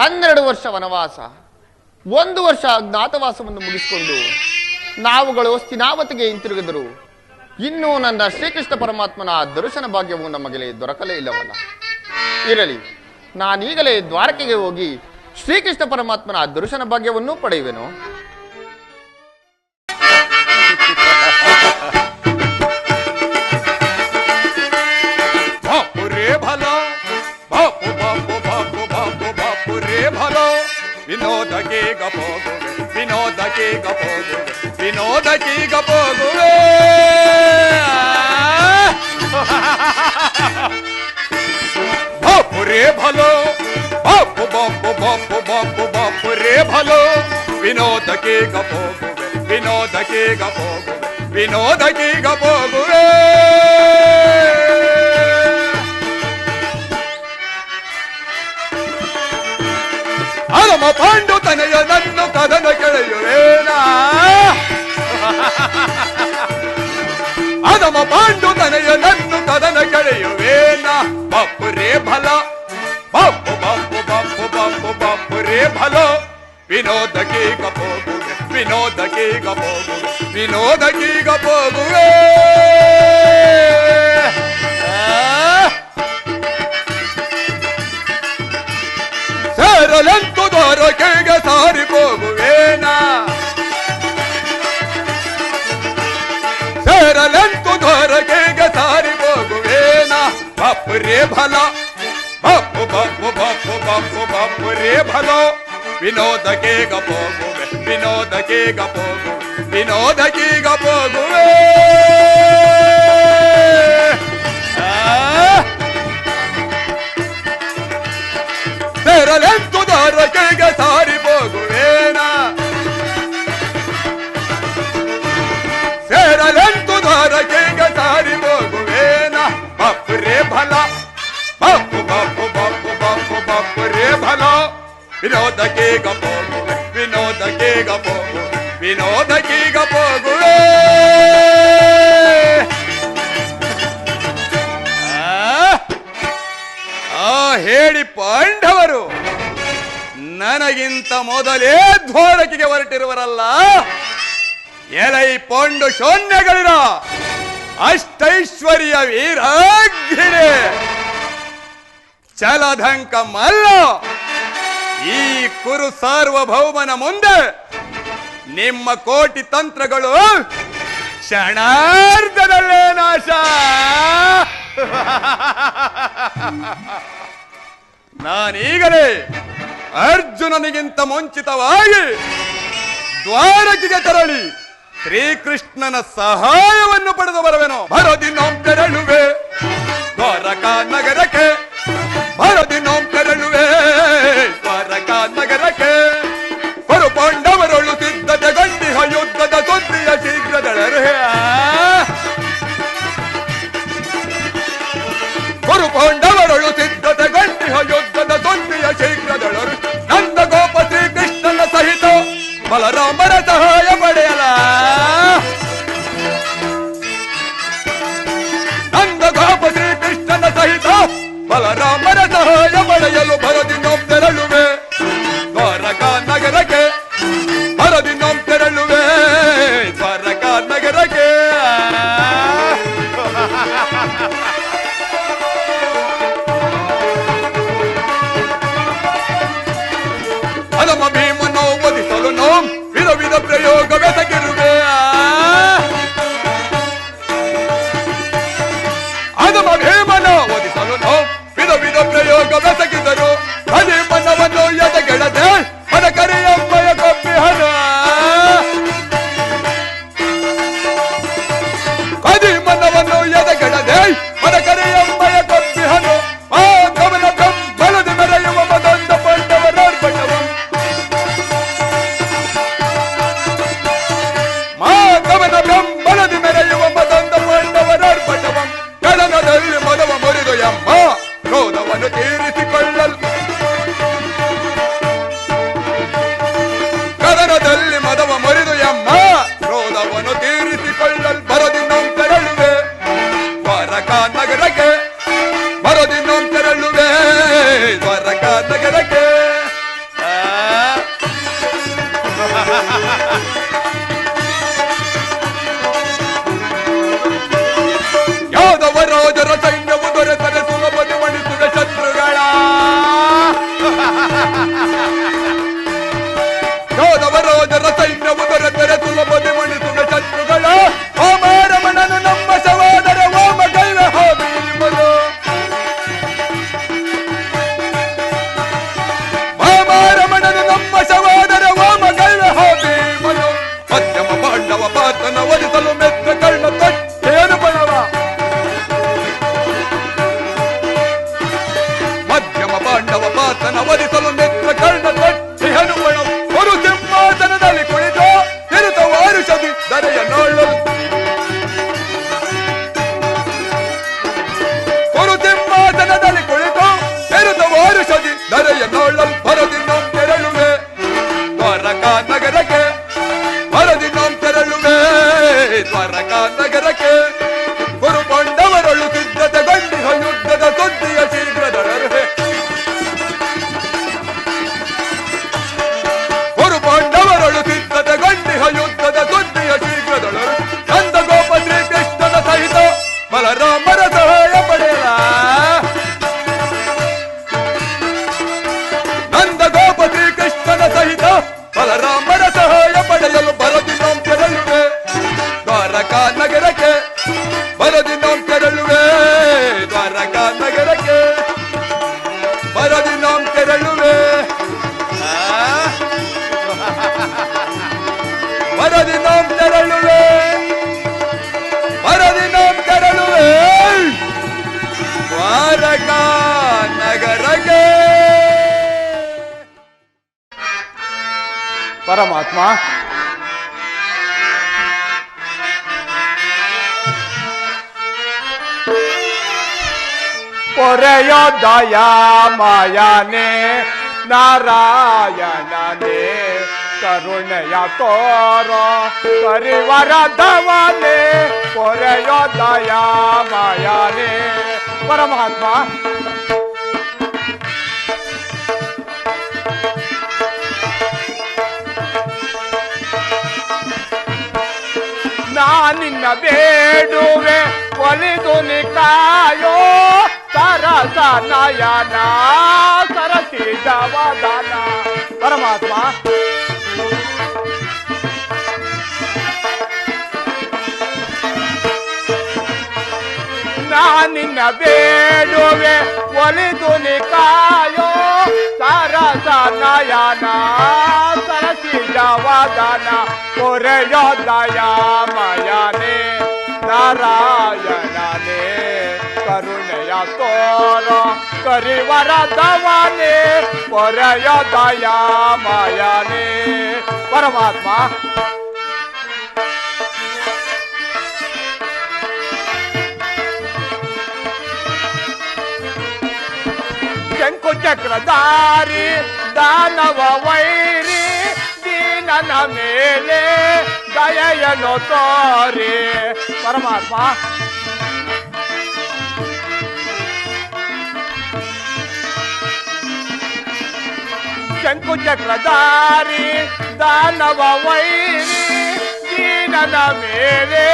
12 ವರ್ಷ ವನವಾಸ, 1 ವರ್ಷ ಅಜ್ಞಾತವಾಸವನ್ನು ಮುಗಿಸಿಕೊಂಡು ನಾವುಗಳು ಹಸ್ತಿನಾವತಿಗೆ ಹಿಂತಿರುಗಿದರು. ಇನ್ನೂ ನನ್ನ ಶ್ರೀಕೃಷ್ಣ ಪರಮಾತ್ಮನ ದರ್ಶನ ಭಾಗ್ಯವು ನಮಗೆ ದೊರಕಲೇ ಇಲ್ಲವಲ್ಲ. ಇರಲಿ, ನಾನೀಗಲೇ ದ್ವಾರಕೆಗೆ ಹೋಗಿ ಶ್ರೀಕೃಷ್ಣ ಪರಮಾತ್ಮನ ದರ್ಶನ ಭಾಗ್ಯವನ್ನು ಪಡೆಯುವೆನು. ವಿನೋದಕ್ಕೆ ಗಪೋಗುವೆ, ವಿನೋದಕ್ಕೆ ಗಪೋಗುವೆ, ವಿನೋದಕ್ಕೆ ಗಪೋಗುವೆ. ಬಾಪುರೇ ಭಲೋ, ಬಾಪು ಬಾಪು ಬಾಪು ಬಾಪು ಬಾಪುರೇ ಭಲೋ. ವಿನೋದಕ್ಕೆ ಗಪೋಗುವೆ, ವಿನೋದಕ್ಕೆ ಗಪೋಗುವೆ, ವಿನೋದಕ್ಕೆ ಗಪೋಗುವೆ. ಅರಮ ಪಾಂಡು ತನೆಯ ನನ್ನ ಕದನ ಕೆಳೆಯುವೇನಾ, ಅದಮ ಪಾಂಡು ತನೆಯ ನನ್ನ ಕದನ ಕೆಳೆಯುವೇನ. ಬಾಪುರೇ ಭಲ, ಬಾಪು ಬಾಪು ಬಾಪು ಬಾಪು ಬಾಪುರೇ ಭಲ. ವಿನೋದಕ್ಕೆ ಗಪೋಗುವೆ, ವಿನೋದಕ್ಕೆ ಗಪೋಗುವೆ, ವಿನೋದಕ್ಕೆ ಗಪೋಗುವೆ. ಸೇರಲೆಂತು ದ್ವಾರಕೆಗೆ ಸಾರಿ ಹೋಗುವೇನ, ಸೇರಲೆಂತು ದ್ವಾರಕೆಗೆ ಸಾರಿ ಹೋಗುವೇನ. ಬಾಪುರೇ ಭಲ, ಬಾಪು ಬಾಪು ಬಾಪು ಬಾಪು ಬಾಪುರೇ ಭಲ. ವಿನೋದಕ್ಕೆ ಗಪೋಗುವೆ, ವಿನೋದಕ್ಕೆ ಗಪೋಗುವೆ, ವಿನೋದಕ್ಕೆ ಗಪೋಗುವೆ. ಸೇರಲೆಂತು ದ್ವಾರಕೆಗೆ ಸಾರಿ ಹೋಗುವೇನ, ಸೇರಲೆಂತು ದ್ವಾರಕೆಗೆ ಸಾರಿ ಹೋಗುವೇನ. ಬಾಪುರೇ ಭಲ, ಬಾಪು ಬಾಪು ಬಾಪು ಬಾಪು ಬಾಪುರೇ ಭಲ. ವಿನೋದಕ್ಕೆ ಗಪೋಗುವೆ, ವಿನೋದಕ್ಕೆ ಗಪೋಗುವೆ, ವಿನೋದಕ್ಕೆ ಗಪೋಗುವೆ. ಹೇಳಿ ಪಾಂಡವರು ನನಗಿಂತ ಮೊದಲೇ ದ್ವಾರಕೆಗೆ ಹೊರಟಿರುವರಲ್ಲ. ಎಲೈ ಪೊಂಡು ಶೂನ್ಯಗಳಿರ ಅಷ್ಟೈಶ್ವರ್ಯ ವೀರಾಗ್ರೆ ಚಲಧಂಕ ಮಲ್ಲ. ಈ ಕುರು ಸಾರ್ವಭೌಮನ ಮುಂದೆ ನಿಮ್ಮ ಕೋಟಿ ತಂತ್ರಗಳು ಕ್ಷಣಾರ್ಧದಲ್ಲೇ ನಾಶ. ನಾನೀಗಲೇ ಅರ್ಜುನನಿಗಿಂತ ಮುಂಚಿತವಾಗಿ ದ್ವಾರಕೆಗೆ ತೆರಳಿ ಶ್ರೀಕೃಷ್ಣನ ಸಹಾಯವನ್ನು ಪಡೆದು ಬರುವೆನು. ಬರೋದಿನೋಂ ತೆರಳುವೆ ದ್ವಾರಕಾ ನಗರಕ್ಕೆ, ಬರೋದಿನೋಂ ತೆರಳುವೆ ದ್ವಾರಕಾ ನಗರಕ್ಕೆ. ಕೊರು ಪಾಂಡವರೊಳು ಸಿದ್ಧತೆಗೊಂಡಿಹ ಯುದ್ಧದ ಸುದ್ದಿಯ ಶೀಘ್ರದಳರೆ. ಕೊರು ಪಾಂಡವರೊಳು ಸಿದ್ಧತೆಗೊಂಡಿಹ ಯುದ್ಧದ ಸುದ್ದಿಯ ಶೀಘ್ರದಳರು. ನಂದ ಗೋಪ ಶ್ರೀಕೃಷ್ಣನ ಸಹಿತ ಬಲರಾಮರ ಸಹಾಯ ಪಡೆಯಲ. ನಂದ ಗೋಪ ಶ್ರೀಕೃಷ್ಣನ ಸಹಿತ ಬಲರಾಮರ ಸಹಾಯ ಪಡೆಯಲು ಬರದಿನೋಂ ತೆರಳುವೆ ದ್ವಾರಕಾ ನಗರಕ್ಕೆ, ಬರದಿನೋಂ ತೆರಳುವೆ ದ್ವಾರಕಾ ನಗರಕ್ಕೆ. ಅದಮ ಭೀಮನೋ ವಧಿಸಲು ನೋಂ ವಿಧ ವಿಧ ಪ್ರಯೋಗ ಬೆಸಗಿರುವೆ. ಅದಮ ಭೀಮನ ವಧಿಸಲು ನೋಂ ವಿಧ ವಿಧ ಪ್ರಯೋಗ ಬೆಸಗಿದರು. ಅದೇ ಮನವನ್ನು ಎದೆಗೆಡದೆ ಮನ ಕರೆಯಮ್ಮಯ ಕೊಬ್ಬಿಹನ. ಅದೇ ಮನವನ್ನು ಎದೆಗೆಡದೆ ಮನ ಕರೆಯಮ್ಮಯ ಕೊಬ್ಬಿಹನು. ಆ ಗಮನ ಬೆಂಬಲದಿ ಮೆರೆಯುವ ಮದೊಂದ ಪಾಂಡವರಾರ್ಪಣವಂ. ಮಾ ಗಮನ ಬೆಂಬಲದಿ ಮೆರೆಯುವ ಮದೊಂದ ಪಾಂಡವರಾರ್ಪಣವಂ. ಕಳನದಲ್ಲಿ ಮದವ ಮುರಿದು ಎಮ್ಮ ಕ್ರೋಧವನ್ನು ತೀರಿಸಿಕೊಳ್ಳಲು ಪರಮಾತ್ಮ. ಪೊರೆಯೋ ದಯಾಮಯನೇ ನಾರಾಯಣನೇ ಕರುಣೆಯ ತೋರೋ ಕರಿವರದವನೇ ಪೊರೆಯೋ ದಯಾಮಯನೇ ಪರಮಾತ್ಮ. ನಾನಿನ್ನ ಬೇಡುವೆ ಒಲಿದು ನಿಕಾಯೋ ಸರಸ ನಯನ ಸರಸಿದವದನ ಪರಮಾತ್ಮ. ನಾನಿನ್ನ ಬೇಡುವೆ ಒಲಿದು ನಿಕಾಯೋ ಸರಸ ನಯನ ಸರಸಿದವದನ ಪೊರೆಯೋ ದಯಾಮಯನೇ ನಾರಾಯಣನೇ ಕರುಣೆಯ ತೋರೋ ಕರಿವರದವನೇ ಪೊರೆಯೋ ದಯಾಮಯನೇ ಪರಮಾತ್ಮ. ಶಂಕು ಚಕ್ರಧಾರಿ ದಾನವ ವೈರಿ ದೀನನ ಮೇಲೆ ದಯೆಯನ್ನು ತೋರಿ ಪರಮಾತ್ಮ. ಶಂಕು ಚಕ್ರಧಾರಿ ದಾನವ ವೈರಿ ದೀನನ ಮೇಲೆ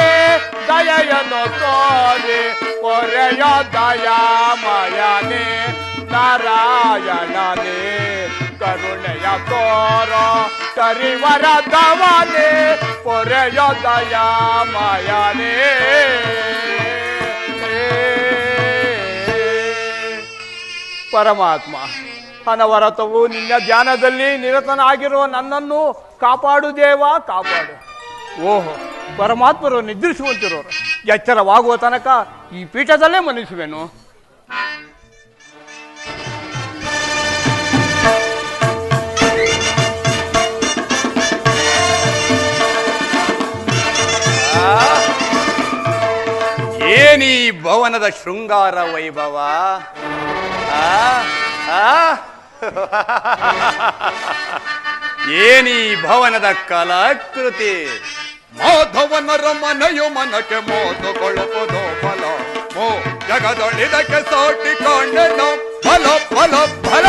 ದಯೆಯನ್ನು ತೋರಿ ಪೊರೆಯೋ ದಯಾಮಯನೇ ನಾರಾಯಣನೇ ಕರುಣೆಯ ತೋರೋ ಕರಿವರದವನೇ ಪೊರೆಯೋ ದಯಾಮಯನೇ ಪರಮಾತ್ಮ. ಅನವರತವು ನಿನ್ನ ಧ್ಯಾನದಲ್ಲಿ ನಿರತನಾಗಿರುವ ನನ್ನನ್ನು ಕಾಪಾಡು ದೇವ, ಕಾಪಾಡು. ಓಹೋ, ಪರಮಾತ್ಮರು ನಿದ್ರಿಸುವಂತಿರೋರು. ಎಚ್ಚರವಾಗುವ ತನಕ ಈ ಪೀಠದಲ್ಲೇ ಮನಿಸುವೆನು. ಏನೀ ಭವನದ ಶೃಂಗಾರ ವೈಭವ! ಏನೀ ಭವನದ ಕಲಾಕೃತಿ! ಮಾಧವನ ರಮನೆಯು ಮನಕ್ಕೆ ಮೋದಗೊಳ್ಳುವುದು ಫಲ ಮೋ ಜಗದೊಳಿದಕ್ಕೆ ಸೋಟಿಕೊಂಡೆನು ಫಲ ಫಲ ಫಲ.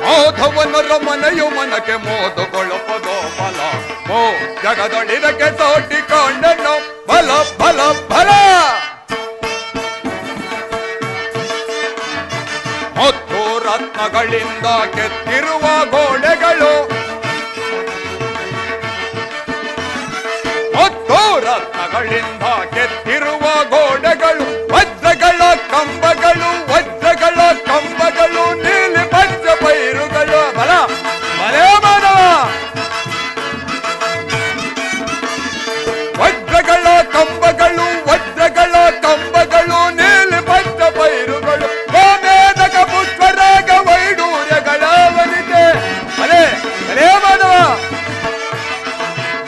ಮಾಧವನ ರಮನೆಯು ಮನಕ್ಕೆ ಮೋದಗೊಳ್ಳುವುದು ಫಲ ಮೋ ಜಗದೊಳಿದಕ್ಕೆ ಸೋಟಿಕೊಂಡೆನು ಫಲ ಫಲ ಫಲ. ಮತ್ತು ರತ್ನಗಳಿಂದ ಕೆತ್ತಿರುವ ಗೋಡೆಗಳು, ಮತ್ತು ರತ್ನಗಳಿಂದ ಕೆತ್ತಿರುವ ಗೋಡೆಗಳು, ವಜ್ರಗಳ ಕಂಬಗಳು, ವಜ್ರಗಳ ಕಂಬಗಳು, ನೀಲಿ ಪಂಚ ಪೈರುಗಳು. ಬಲ ಬಲೇ ಮಾನವ! ವಜ್ರಗಳ ಕಂಬಗಳು, ವಜ್ರಗಳ ಕಂಬಗಳು, ನೀಲಿ ಪಂಚ ಪೈರುಗಳು, ಗೋಮೇಧಕ ಪುಷ್ಪರಾಗ ವೈಡೂರ್ಯಗಳ ವನಿತೆ. ಬಲೇ ಬಲೇ ಮಾನವ!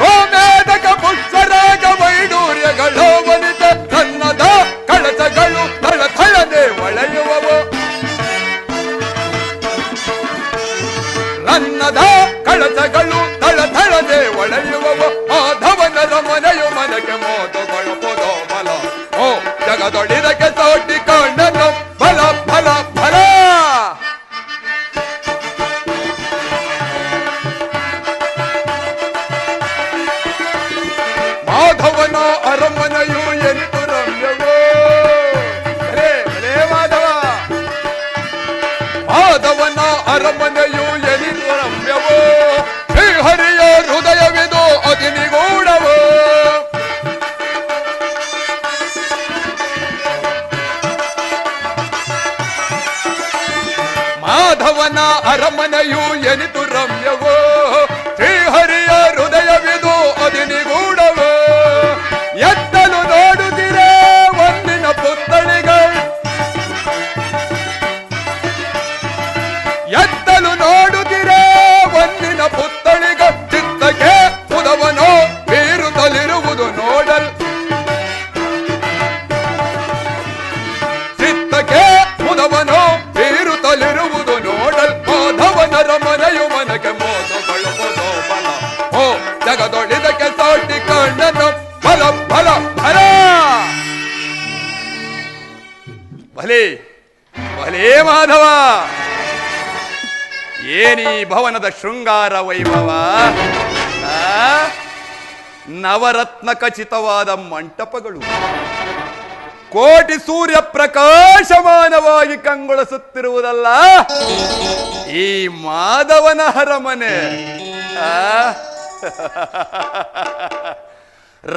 ಗೋಮೇಧಕ ಪುಷ್ಪರಾಗ ವೈಡೂರ್ಯಗಳ ವನಿತೆ. ನನ್ನದ ಕಳಸಗಳು ಥಳಥಳನೆ ಒಳೆಯುವವು, ನನ್ನದ ಕಳಸಗಳು ಥಳಥಳನೆ ಒಳೆಯುವವು. ಮಾಧವನ ರಮನೆಯು ಮನಕ್ಕೆ ಮೋದಗೊಳ್ಳುವುದು ಬಲ ಓ ಜಗದೊಳಿದಕ್ಕೆ ಸೋಟಿಕೊಂಡನು ಬಲ ಬಲ ಬಲ. ಮಾಧವನ ಅರಮನೆಯು ಎನಿತು ರಮ್ಯವೋ. ಬಲೇ ಬಲೇ ಮಾಧವ! ಮಾಧವನ ಅರಮನೆಯು ಎನಿತು ರಮ್ಯವೋ. ಶ್ರೀಹರಿಯ ಹೃದಯವಿದು ಅಗ್ನಿಗೂಢವೋ. ಮಾಧವನ ಅರಮನೆಯು ಎನಿತು ರಮ್ಯವೋ. ಶ್ರೀಹರಿಯ ಹೃದಯವಿದು ಅಗ್ನಿಗೂಢವೋ. ಎತ್ತಲು ನೋಡುತ್ತಿರೇ ಒಂದಿನ ಬಲ ಬಲ ಭಲೇ ಭಲೇ ಮಾಧವ, ಏನೀ ಭವನದ ಶೃಂಗಾರ ವೈಭವ! ನವರತ್ನ ಖಚಿತವಾದ ಮಂಟಪಗಳು, ಕೋಟಿ ಸೂರ್ಯ ಪ್ರಕಾಶಮಾನವಾಗಿ ಕಂಗೊಳಿಸುತ್ತಿರುವುದಲ್ಲ ಈ ಮಾಧವನ ಅರಮನೆ.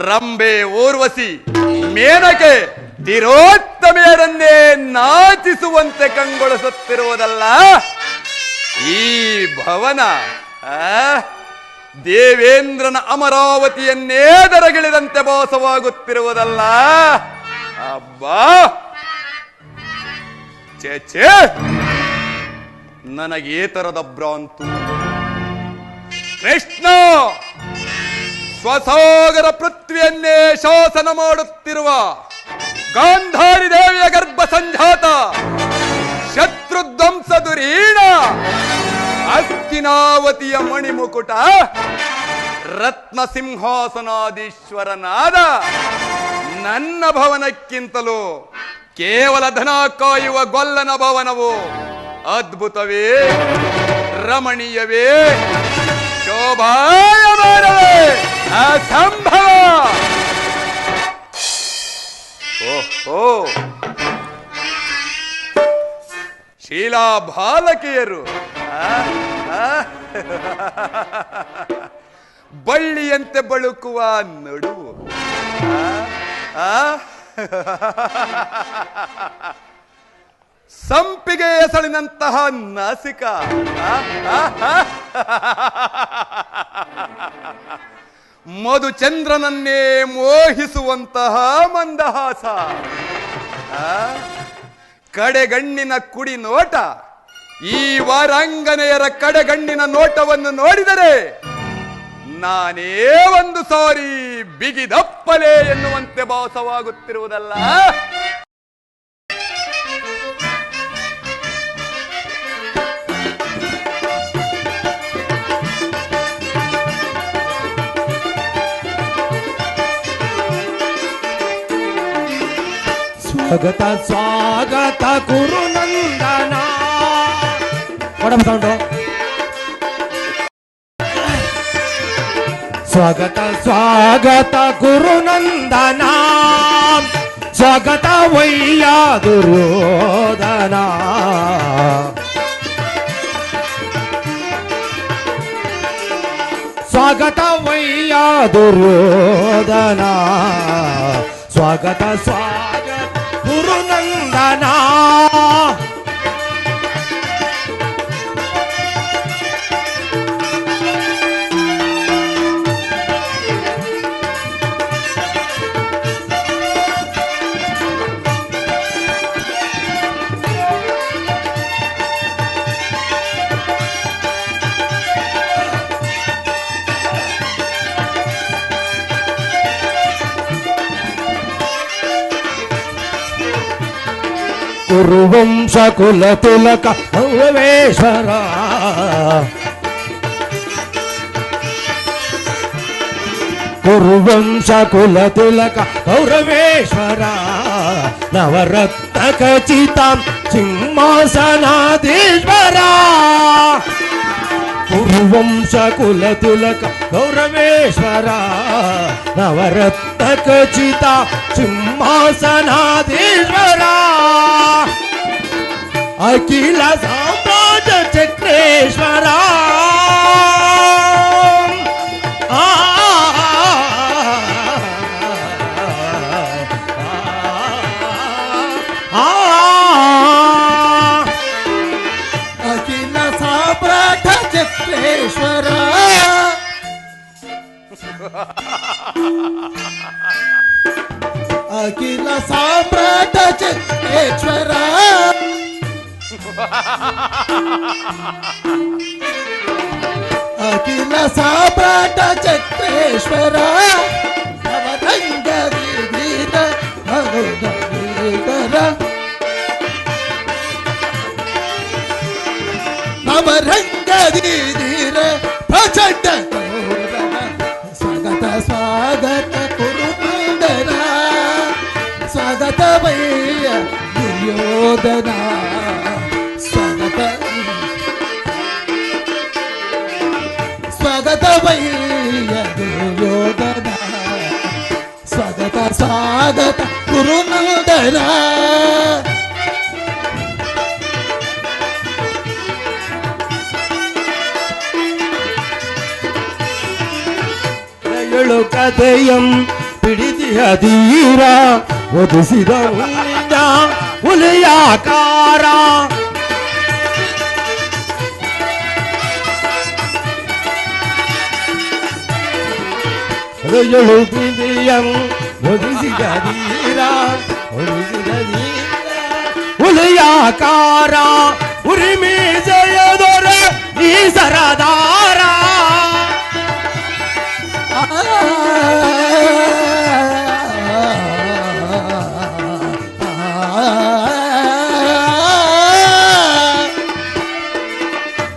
ರಂಬೆ, ಊರ್ವಶಿ, ಮೇನಕೆ, ತಿರೋತ್ತಮೆಯರನ್ನೇ ನಾಚಿಸುವಂತೆ ಕಂಗೊಳಿಸುತ್ತಿರುವುದಲ್ಲ ಈ ಭವನ. ದೇವೇಂದ್ರನ ಅಮರಾವತಿಯನ್ನೇ ದರಗಿಳಿದಂತೆ ಭಾಸವಾಗುತ್ತಿರುವುದಲ್ಲ. ಅಬ್ಬಾ, ಚೇಚೆ, ನನಗೇತರದ ಭ್ರಾಂತು. ಕೃಷ್ಣ ಸ್ವಸಾಗರ ಪೃಥ್ವಿಯನ್ನೇ ಶಾಸನ ಮಾಡುತ್ತಿರುವ ಗಾಂಧಾರಿ ದೇವಿಯ ಗರ್ಭ ಸಂಜಾತ ಶತ್ರುಧ್ವಂಸ ದುರೀಣ ಹಸ್ತಿನಾವತಿಯ ಮಣಿಮುಕುಟ ರತ್ನ ಸಿಂಹಾಸನಾಧೀಶ್ವರನಾದ ನನ್ನ ಭವನಕ್ಕಿಂತಲೂ ಕೇವಲ ಧನ ಕಾಯುವ ಗೊಲ್ಲನ ಭವನವು ಅದ್ಭುತವೇ, ರಮಣೀಯವೇ, ಶೋಭಾಯಮಾನವೇ, ಅಸಂಭವ. ಓಹೋ, ಶೀಲಾ ಬಾಲಕಿಯರು ಬಳ್ಳಿಯಂತೆ ಬಳುಕುವ ನಡುವು, ಸಂಪಿಗೆ ಎಸಳಿನಂತಹ ನಾಸಿಕ, ಮಧುಚಂದ್ರನನ್ನೇ ಮೋಹಿಸುವಂತಹ ಮಂದಹಾಸ, ಕಡೆಗಣ್ಣಿನ ಕುಡಿ ನೋಟ. ಈ ವಾರಾಂಗನೆಯರ ಕಡೆಗಣ್ಣಿನ ನೋಟವನ್ನು ನೋಡಿದರೆ ನಾನೇ ಒಂದು ಸಾರಿ ಬಿಗಿದಪ್ಪಲೆ ಎನ್ನುವಂತೆ ಭಾಸವಾಗುತ್ತಿರುವುದಲ್ಲ. ಸ್ವಾಗತ ಸ್ವಾಗತ ಗುರುನಂದನ. Madam sound. ಸ್ವಾಗತ ಸ್ವಾಗತ ಗುರುನಂದನ, ಸ್ವಾಗತ ವಯ್ಯ ದುರ್ಯೋಧನ. ಸ್ವಾಗತ ವಯ್ಯ ದುರ್ಯೋಧನ, ಸ್ವಾಗತ ಸ್ವಾಗತ ಗುರುನಂದನ. ಕುರುವಂಶ ಕುಲ ತಿಲಕ ಭವೇಶ್ವರ, ಕುರುವಂಶ ಕುಲ ತಿಲಕ ಗೌರವೇಶ್ವರ, ನವರತ್ನ ಖಚಿತ ಸಿಂಹಾಸನಾಧೀಶ್ವರ. ಕುರುವಂಶ ಕುಲ ತಿಲಕ ಗೌರವೇಶ್ವರ, ನವರತ್ನ ಖಚಿತ ಸಿಂಹಾಸನಾಧೀಶ್ವರ. ಅಖಿಲ ಸಾಮ್ರಾಜ್ಯ ಚಕ್ರೇಶ್ವರ, ಅಖಿಲ ಸಾಮ್ರಾಜ್ಯ ಚಕ್ರೇಶ್ವರ. ಅಖಿಲ ಸಾಮ್ರಾಟ ಚಕ್ರೇಶ್ವರ, ಅಖಿಲ ಸಾಮ್ರಾಟ ಚಕ್ರೇಶ್ವರ. ನವರಂಗ ವಿಧೀನ ಭಗವೀಧರ, ನವರಂಗ ವಿಧೀರ ಪ್ರಚಂಡ. ಸ್ವಾಗತ ಸ್ವಾಗತ ಕುರುನಂದನ, ದುರ್ಯೋಧನ ಸ್ವಾಗತ ಸ್ವಾಗತವಯ್ಯ ದುರ್ಯೋಧನ ಸ್ವಾಗತ ಸ್ವಾಗತ ಗುರುನಂದನ ಏಳು ಕಥೆಯಂ ಪಿಡಿದಿಯ ಧೀರ ಒದಿಸಿದ ಹುಲಿಯ ಹುಲಿಯಾಕಾರ ಏಳು ಪಿಡಿಯಂ ಒದಿಸಿದ ಧೀರ ಒದಿಸಿದ ಧೀರ ಹುಲಿಯಾಕಾರ ಉರಿಮಿ ಜಯದೊರೆ ಈ ಸರದಾರ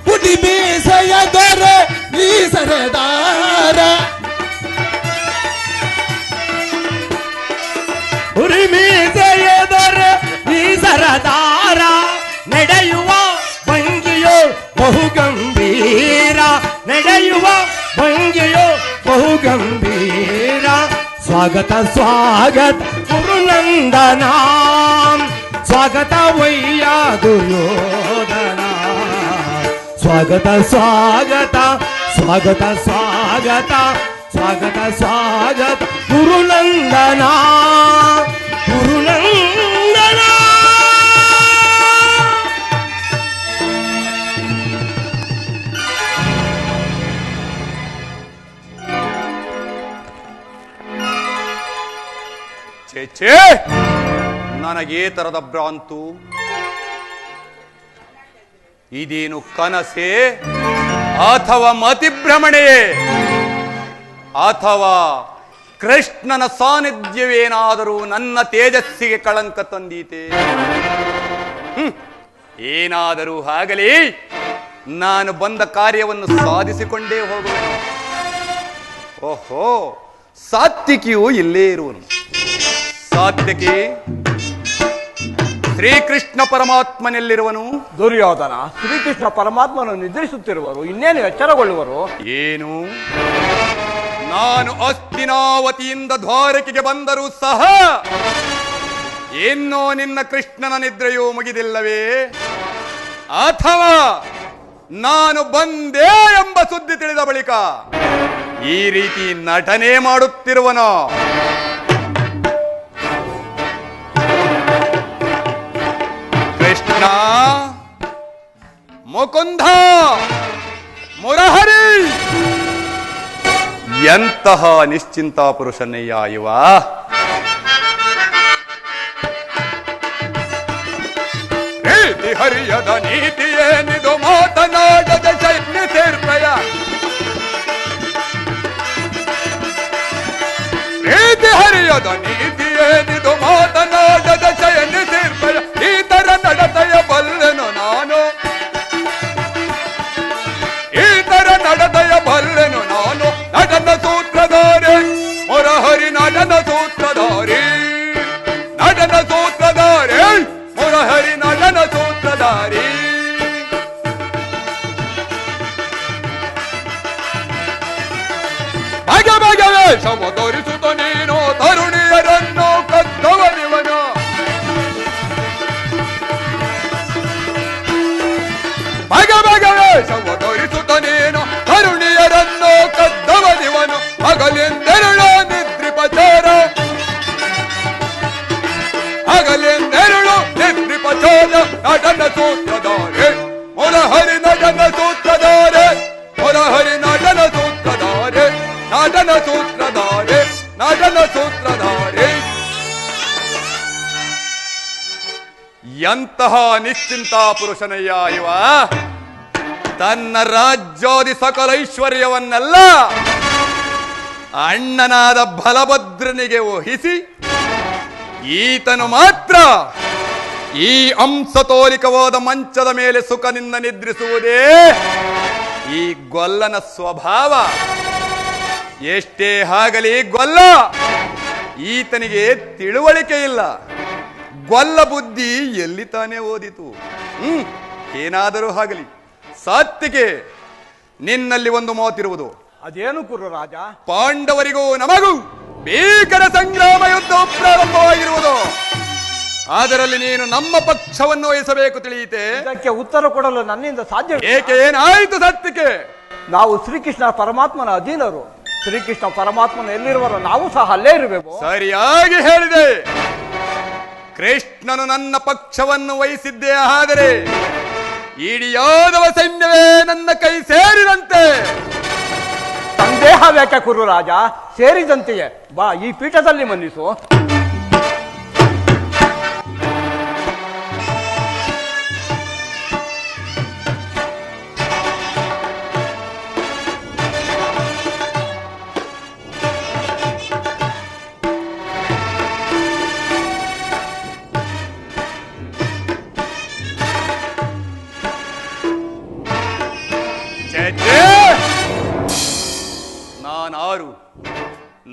ಪುಟಿ ಮೀಸೆಯ ದೊರೆ ಈ ಸರದಾರ ಉರಿಮೀಸೆಯದರೆ ಈ ಸರದಾರ ನಡೆಯುವ ಭಂಗಿಯೋ ಬಹು ಗಂಭೀರ ನಡೆಯುವ ಭಂಗಿಯೋ ಬಹು ಗಂಭೀರ ಸ್ವಾಗತ ಸ್ವಾಗತ ಗುರುನಂದನ ಸ್ವಾಗತ ವಯ್ಯ ದುರ್ಯೋಧನ ಸ್ವಾಗತ ಸ್ವಾಗತ ಸ್ವಾಗತ ಸ್ವಾಗತ ಸ್ವಾಗತ ಸ್ವಾಗತ ಗುರುನಂದನ ಗುರುನಂದನ ಛೇ ನನಗೇ ತರದ ಭ್ರಾಂತು. ಇದೇನು ಕನಸೆ ಅಥವಾ ಮತಿಭ್ರಮಣೆಯೇ ಅಥವಾ ಕೃಷ್ಣನ ಸಾನ್ನಿಧ್ಯವೇನಾದರೂ ನನ್ನ ತೇಜಸ್ಸಿಗೆ ಕಳಂಕ ತಂದೀತೆ? ಏನಾದರೂ ಆಗಲಿ, ನಾನು ಬಂದ ಕಾರ್ಯವನ್ನು ಸಾಧಿಸಿಕೊಂಡೇ ಹೋಗುವೆನು. ಓಹೋ, ಸಾತ್ವಿಕಿಯು ಇಲ್ಲೇ ಇರುವನು. ಸಾತ್ವಿಕಿ, ಶ್ರೀಕೃಷ್ಣ ಪರಮಾತ್ಮನೆಲ್ಲಿರುವನು? ದುರ್ಯೋಧನ ಶ್ರೀಕೃಷ್ಣ ಪರಮಾತ್ಮನು ನಿದ್ರಿಸುತ್ತಿರುವರು, ಇನ್ನೇನು ಎಚ್ಚರಗೊಳ್ಳುವರು? ಏನು, ನಾನು ಹಸ್ತಿನಾವತಿಯಿಂದ ದ್ವಾರಕೆಗೆ ಬಂದರೂ ಸಹ ಇನ್ನೂ ನಿನ್ನ ಕೃಷ್ಣನ ನಿದ್ರೆಯೂ ಮುಗಿದಿಲ್ಲವೇ? ಅಥವಾ ನಾನು ಬಂದೆ ಎಂಬ ಸುದ್ದಿ ತಿಳಿದ ಬಳಿಕ ಈ ರೀತಿ ನಟನೆ ಮಾಡುತ್ತಿರುವನೋ? ಕೃಷ್ಣ, ಮುಕುಂದ, ಮುರಹರಿ, ಎಂತಹ ನಿಶ್ಚಿಂತ ಪುರುಷನಯ್ಯ ಇವ. ಪ್ರೀತಿ ಹರಿಯದ ನೀತಿಯೇನಿದು ಮಾತನಾಡದ ಸೈನ್ಯ ಸೇರ್ಪಯ. ಪ್ರೀತಿ ಹರಿಯದ ನೀತಿಯೇನಿದು ಮಾತನಾಡದ ಸೈನ್ಯ ಸೇರ್ಪಯ. ಈ ತರ ನಡತೆಯ ಬಲ್ಲೆನು ನಾನು, ಈ ತರ ನಡತೆಯ ಬಲ್ಲೆನು ನಾನು. ನಟನ ಸೂತ್ರಧಾರಿ ಮುರಹರಿ, ನಟನ ಸೂತ್ರಧಾರಿ, ನಟನ ಸೂತ್ರಧಾರಿ ಮುರಹರಿ, ನಟನ ಸೂತ್ರಧಾರಿ. ಬಗೆ ಬಗೆ ವೇಷವ ತೋರಿಸುತ್ತ ನೀನು ತರುಣಿಯರನ್ನು ಕದ್ದವನಿವನು. ಬಗೆ ಬಗೆ ವೇಷವ ತೋರಿಸುತ್ತ ನೀನು ತರುಣಿಯರನ್ನು ಕದ್ದವನಿವನು. ಹಗಲೆಂದೆರಳು ನಿದ್ರಿಪಚಾರ, ಹಗಲೆಂದೆರಳು ನಿದ್ರಿಪಚಾರ. ನಟನ ಸೂತ್ರಧಾರೆ ಮುರಹರಿ, ನಟನ ಸೂತ್ರಧಾರೆ ಮುರಹರಿ, ನಟನ ಸೂತ್ರಧಾರೆ, ನಟನ ಸೂತ್ರಧಾರೆ, ನಟನ ಸೂತ್ರಧಾರೆ. ಎಂತಹ ನಿಶ್ಚಿಂತ ಪುರುಷನಯ್ಯ ಇವ. ತನ್ನ ರಾಜ್ಯಾದಿ ಸಕಲ ಐಶ್ವರ್ಯವನ್ನೆಲ್ಲ ಅಣ್ಣನಾದ ಬಲಭದ್ರನಿಗೆ ವಹಿಸಿ ಈತನು ಮಾತ್ರ ಈ ಅಂಸತೋಲಿಕವಾದ ಮಂಚದ ಮೇಲೆ ಸುಖನಿಂದ ನಿದ್ರಿಸುವುದೇ ಈ ಗೊಲ್ಲನ ಸ್ವಭಾವ. ಎಷ್ಟೇ ಆಗಲಿ ಗೊಲ್ಲ, ಈತನಿಗೆ ತಿಳುವಳಿಕೆ ಇಲ್ಲ. ಗೊಲ್ಲ ಬುದ್ಧಿ ಎಲ್ಲಿ ತಾನೇ ಓದಿತು? ಏನಾದರೂ ಆಗಲಿ, ಸಾತ್ವಿಕೆ ನಿನ್ನಲ್ಲಿ ಒಂದು ಮಾತಿರುವುದು. ಅದೇನು ಕುರು ರಾಜ? ಪಾಂಡವರಿಗೂ ನಮಗೂ ಭೀಕರ ಸಂಗ್ರಾಮ ಯುದ್ಧ ಪ್ರಾರಂಭವಾಗಿರುವುದು. ಅದರಲ್ಲಿ ನೀನು ನಮ್ಮ ಪಕ್ಷವನ್ನು ವಹಿಸಬೇಕು, ತಿಳಿಯಿತೆ? ಇದಕ್ಕೆ ಉತ್ತರ ಕೊಡಲು ನನ್ನಿಂದ ಸಾಧ್ಯ. ಏಕೆ, ಏನಾಯಿತು ಸಾತ್ವಿಕೆ? ನಾವು ಶ್ರೀಕೃಷ್ಣ ಪರಮಾತ್ಮನ ಅಧೀನರು. ಶ್ರೀಕೃಷ್ಣ ಪರಮಾತ್ಮನ ಎಲ್ಲಿರುವರೋ ನಾವು ಸಹ ಅಲ್ಲೇ ಇರಬೇಕು. ಸರಿಯಾಗಿ ಹೇಳಿದೆ. ಕೃಷ್ಣನು ನನ್ನ ಪಕ್ಷವನ್ನು ವಹಿಸಿದ್ದೇ ಆದರೆ ಇಡೀ ಯಾದವ ಸೈನ್ಯವೇ ನನ್ನ ಕೈ ಸೇರಿದಂತೆ. ಸಂದೇಹ ವ್ಯಾಖ್ಯ ಕುರು ರಾಜ, ಸೇರಿದಂತೆಯೇ. ಬಾ, ಈ ಪೀಠದಲ್ಲಿ ಮನ್ನಿಸು.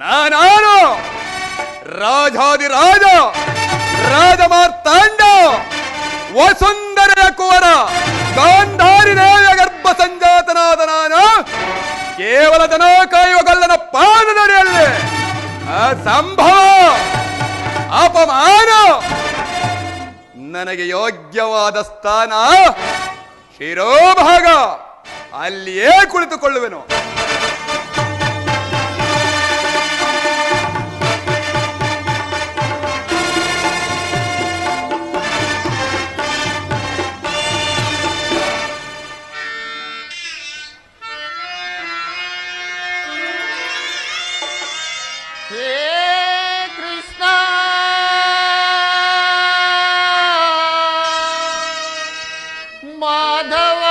ನಾನಾರು ರಾಜಾದಿರಾಜ ರಾಜಮಾರ್ತಾಂಡ ವಸುಂಧರೆಯ ಕುವರ ಗಾಂಧಾರಿ ದೇವಿಯ ಗರ್ಭ ಸಂಜಾತನಾದ ನಾನು ಕೇವಲ ದನ ಕಾಯುವ ಗಲ್ಲನ ಪಾದದಡಿಯಲ್ಲಿ ಅಸಂಭವ ಅಪಮಾನ. ನನಗೆ ಯೋಗ್ಯವಾದ ಸ್ಥಾನ ಶಿರೋಭಾಗ, ಅಲ್ಲಿಯೇ ಕುಳಿತುಕೊಳ್ಳುವೆನು. ಮಾಧವ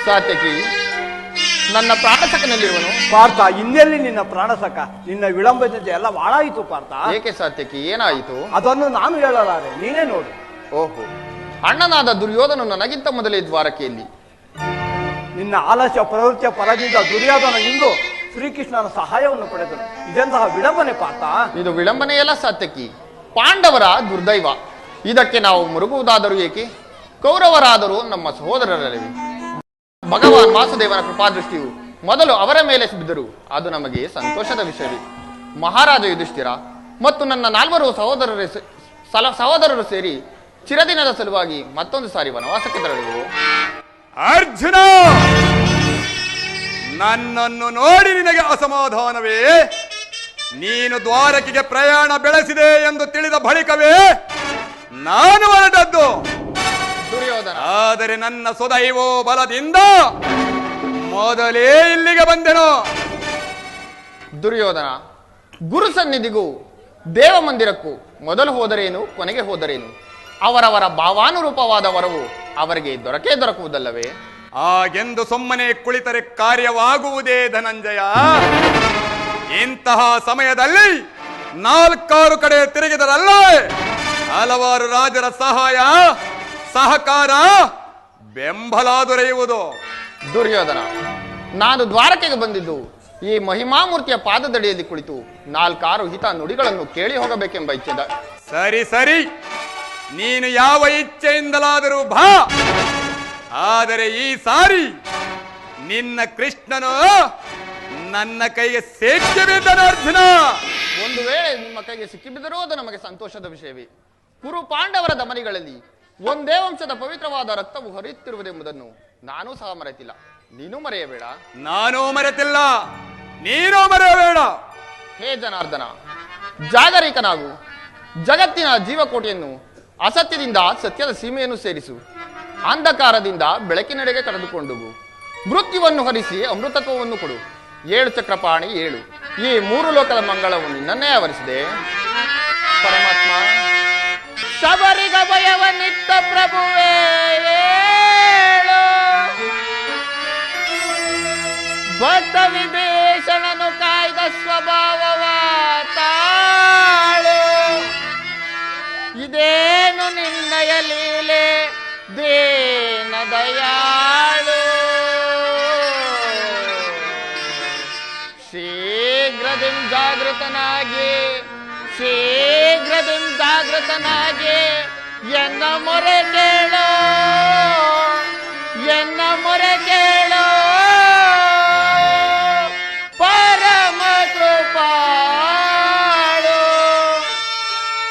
ಸಾತ್ಯಕಿ, ನನ್ನ ಪ್ರಾಣಸಕನಲ್ಲಿರುವನು. ಪಾರ್ಥ, ಇನ್ನೆಲ್ಲಿ ನಿನ್ನ ಪ್ರಾಣಸಕ? ನಿನ್ನ ವಿಳಂಬದಿಂದ ಎಲ್ಲ ಬಾಳಾಯಿತು ಪಾರ್ಥ. ಏಕೆ ಸಾತ್ಯಕಿ, ಏನಾಯಿತು? ಅದನ್ನು ನಾನು ಹೇಳಲಾರೆ, ನೀನೇ ನೋಡು. ಓಹೋ, ಅಣ್ಣನಾದ ದುರ್ಯೋಧನ ನನಗಿಂತ ಮೊದಲೇ ದ್ವಾರಕೆಯಲ್ಲಿ. ನಿನ್ನ ಆಲಸ್ಯ ಪ್ರವೃತ್ತಿಯ ಫಲದಿಂದ ದುರ್ಯೋಧನ ಇಂದು ಶ್ರೀಕೃಷ್ಣನ ಸಹಾಯವನ್ನು ಪಡೆದನು. ಇದೆಂತಹ ವಿಳಂಬನೆ ಪಾರ್ಥ? ಇದು ವಿಳಂಬನೆಯಲ್ಲ ಸಾತ್ಯಕಿ, ಪಾಂಡವರ ದುರ್ದೈವ. ಇದಕ್ಕೆ ನಾವು ಮುರುಗುವುದಾದರೂ ಏಕೆ? ಕೌರವರಾದರೂ ನಮ್ಮ ಸಹೋದರರಲ್ಲವೇ? ಭಗವಾನ್ ವಾಸುದೇವನ ಕೃಪಾದೃಷ್ಟಿಯು ಮೊದಲು ಅವರ ಮೇಲೆ ಬಿದ್ದರು. ಅದು ನಮಗೆ ಸಂತೋಷದ ವಿಷಯವೇ. ಮಹಾರಾಜ ಯುಧಿಷ್ಠಿರ ಮತ್ತು ನನ್ನ 4 ಸಹೋದರರು ಸೇರಿ ಚಿರದಿನದ ಸಲುವಾಗಿ ಮತ್ತೊಂದು ಸಾರಿ ವನವಾಸಕ್ಕೆ ತೆರಳುವು. ಅರ್ಜುನ, ನನ್ನನ್ನು ನೋಡಿ ನಿನಗೆ ಅಸಮಾಧಾನವೇ? ನೀನು ದ್ವಾರಕೆಗೆ ಪ್ರಯಾಣ ಬೆಳೆಸಿದೆ ಎಂದು ತಿಳಿದ ಬಳಿಕವೇ ನಾನು ಹೊರಟದ್ದು. ದುರ್ಯೋಧನ, ಆದರೆ ನನ್ನ ಸ್ವದೈವೋ ಬಲದಿಂದ ಮೊದಲೇ ಇಲ್ಲಿಗೆ ಬಂದೆನು. ದುರ್ಯೋಧನ, ಗುರು ಸನ್ನಿಧಿಗೂ ದೇವ ಮಂದಿರಕ್ಕೂ ಮೊದಲು ಹೋದರೇನು, ಕೊನೆಗೆ ಹೋದರೇನು? ಅವರವರ ಭಾವಾನುರೂಪವಾದ ವರವು ಅವರಿಗೆ ದೊರಕುವುದಲ್ಲವೇ? ಹಾಗೆಂದು ಸುಮ್ಮನೆ ಕುಳಿತರೆ ಕಾರ್ಯವಾಗುವುದೇ ಧನಂಜಯ? ಇಂತಹ ಸಮಯದಲ್ಲಿ 4 ಕಡೆ ತಿರುಗಿದರಲ್ಲ, ಹಲವಾರು ರಾಜರ ಸಹಾಯ ಸಹಕಾರ ಬೆಂಬಲ ದೊರೆಯುವುದು. ದುರ್ಯೋಧನ, ನಾನು ದ್ವಾರಕೆಗೆ ಬಂದಿದ್ದು ಈ ಮಹಿಮಾಮೂರ್ತಿಯ ಪಾದದಡಿಯಲ್ಲಿ ಕುಳಿತು 4 ಹಿತ ನುಡಿಗಳನ್ನು ಕೇಳಿ ಹೋಗಬೇಕೆಂಬ ಇಚ್ಛೆದ. ಸರಿ ಸರಿ, ನೀನು ಯಾವ ಇಚ್ಛೆಯಿಂದಲಾದರೂ ಬಾ. ಆದರೆ ಈ ಸಾರಿ ನಿನ್ನ ಕೃಷ್ಣನು ನನ್ನ ಕೈಗೆ ಸಿಕ್ಕಿ ಬಿದ್ದನು. ಅರ್ಜುನ, ಒಂದು ವೇಳೆ ನಿಮ್ಮ ಕೈಗೆ ಸಿಕ್ಕಿಬಿದ್ದರೂ ಅದು ನಮಗೆ ಸಂತೋಷದ ವಿಷಯವೇ. ಕುರು ಪಾಂಡವರ ದಮನಿಗಳಲ್ಲಿ ಒಂದೇ ವಂಶದ ಪವಿತ್ರವಾದ ರಕ್ತವು ಹರಿಯುತ್ತಿರುವುದೆಂಬುದನ್ನು ನಾನೂ ಸಹ ಮರೆತಿಲ್ಲ, ನೀನು ಮರೆಯಬೇಡ. ನಾನೂ ಮರೆತಿಲ್ಲ, ನೀನೂ ಮರೆಯಬೇಡ. ಹೇ ಜನಾರ್ದನ, ಜಾಗರಿಕನಾಗು. ಜಗತ್ತಿನ ಜೀವಕೋಟಿಯನ್ನು ಅಸತ್ಯದಿಂದ ಸತ್ಯದ ಸೀಮೆಯನ್ನು ಸೇರಿಸು. ಅಂಧಕಾರದಿಂದ ಬೆಳಕಿನೆಡೆಗೆ ಕರೆದುಕೊಂಡು ಮೃತ್ಯುವನ್ನು ಹರಿಸಿ ಅಮೃತತ್ವವನ್ನು ಕೊಡು. 7 ಚಕ್ರಪಾಣಿ 7, ಈ 3 ಲೋಕದ ಮಂಗಳವನ್ನು ನಿನ್ನನ್ನೇ ಆವರಿಸಿದೆ. ಪರಮಾತ್ಮ, ಶಬರಿಗ ಭಯವನ್ನಿತ್ತ ಪ್ರಭುವೇ ಏಳು. ಭಕ್ತ ವಿಭೀಷಣನು ಕಾಯ್ದ ಸ್ವಭಾವವ ತಾಳು. ಇದೇನು ನಿನ್ನಯ ಲೀಲೆ ದೇನ ದಯಾಳು. ಶೀಘ್ರದಿಂ ಜಾಗೃತನಾಗಿ ಎನ್ನ ಮೊರೆ ಕೇಳೋ, ಎನ್ನ ಮೊರೆ ಕೇಳೋ ಪರಮ ಕೃಪಾಳು.